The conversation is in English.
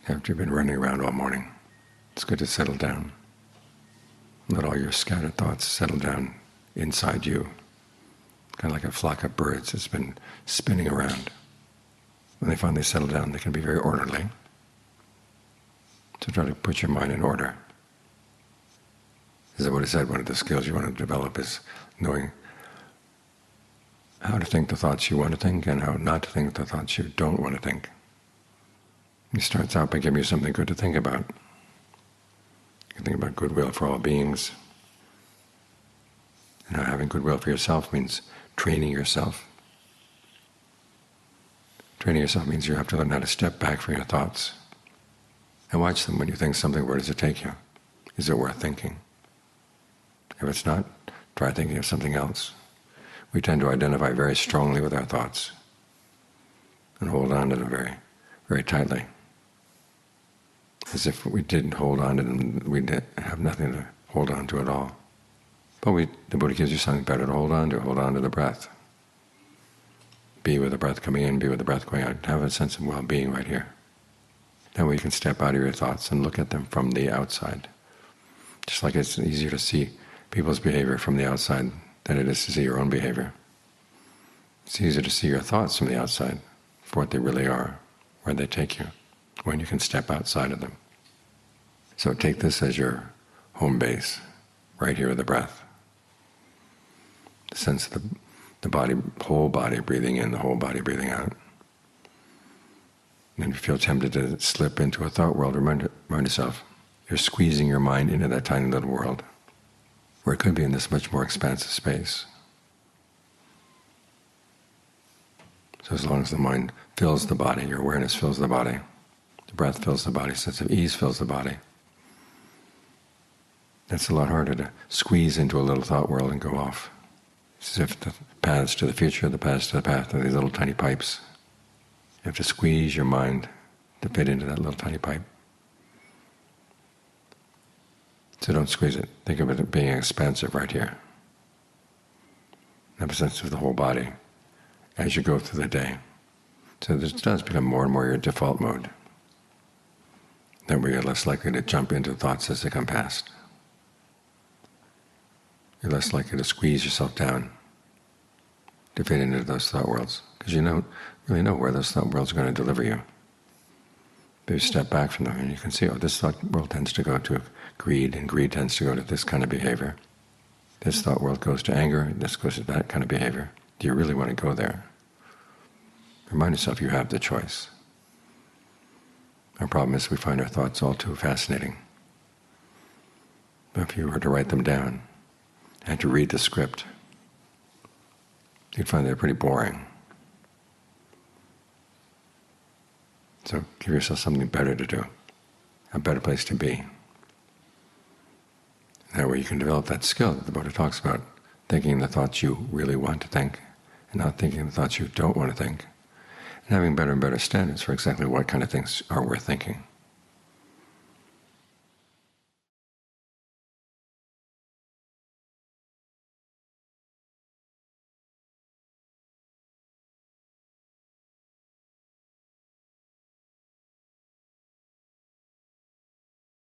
after you've been running around all morning. It's good to settle down. Let all your scattered thoughts settle down inside you, kind of like a flock of birds that's been spinning around. When they finally settle down, they can be very orderly. So try to put your mind in order. As the Buddha said, one of the skills you want to develop is knowing how to think the thoughts you want to think and how not to think the thoughts you don't want to think. He starts out by giving you something good to think about. You can think about goodwill for all beings. And how having goodwill for yourself means training yourself. Training yourself means you have to learn how to step back from your thoughts and watch them. When you think something, where does it take you? Is it worth thinking? If it's not, try thinking of something else. We tend to identify very strongly with our thoughts and hold on to them very, very tightly. As if we didn't hold on to them, we'd have nothing to hold on to at all. But the Buddha gives you something better to hold on to the breath. Be with the breath coming in, be with the breath going out. Have a sense of well-being right here. That way you can step out of your thoughts and look at them from the outside. Just like it's easier to see people's behavior from the outside than it is to see your own behavior. It's easier to see your thoughts from the outside for what they really are, where they take you, when you can step outside of them. So take this as your home base, right here with the breath. The sense of the body, whole body breathing in, the whole body breathing out. And if you feel tempted to slip into a thought world, remind yourself, you're squeezing your mind into that tiny little world, where it could be in this much more expansive space. So as long as the mind fills the body, your awareness fills the body, the breath fills the body, sense of ease fills the body. It's a lot harder to squeeze into a little thought world and go off. It's as if the paths to the future, the paths to the path are these little tiny pipes. You have to squeeze your mind to fit into that little tiny pipe. So don't squeeze it. Think of it as being expansive right here. Have a sense of the whole body as you go through the day. So this does become more and more your default mode. Then you're less likely to jump into thoughts as they come past. You're less likely to squeeze yourself down to fit into those thought worlds, because you don't really know where those thought worlds are going to deliver you. But you step back from them and you can see, oh, this thought world tends to go to greed, and greed tends to go to this kind of behavior. This thought world goes to anger, and this goes to that kind of behavior. Do you really want to go there? Remind yourself you have the choice. Our problem is we find our thoughts all too fascinating. But if you were to write them down and to read the script, you'd find they're pretty boring. So give yourself something better to do, a better place to be. That way you can develop that skill that the Buddha talks about, thinking the thoughts you really want to think and not thinking the thoughts you don't want to think, and having better and better standards for exactly what kind of things are worth thinking.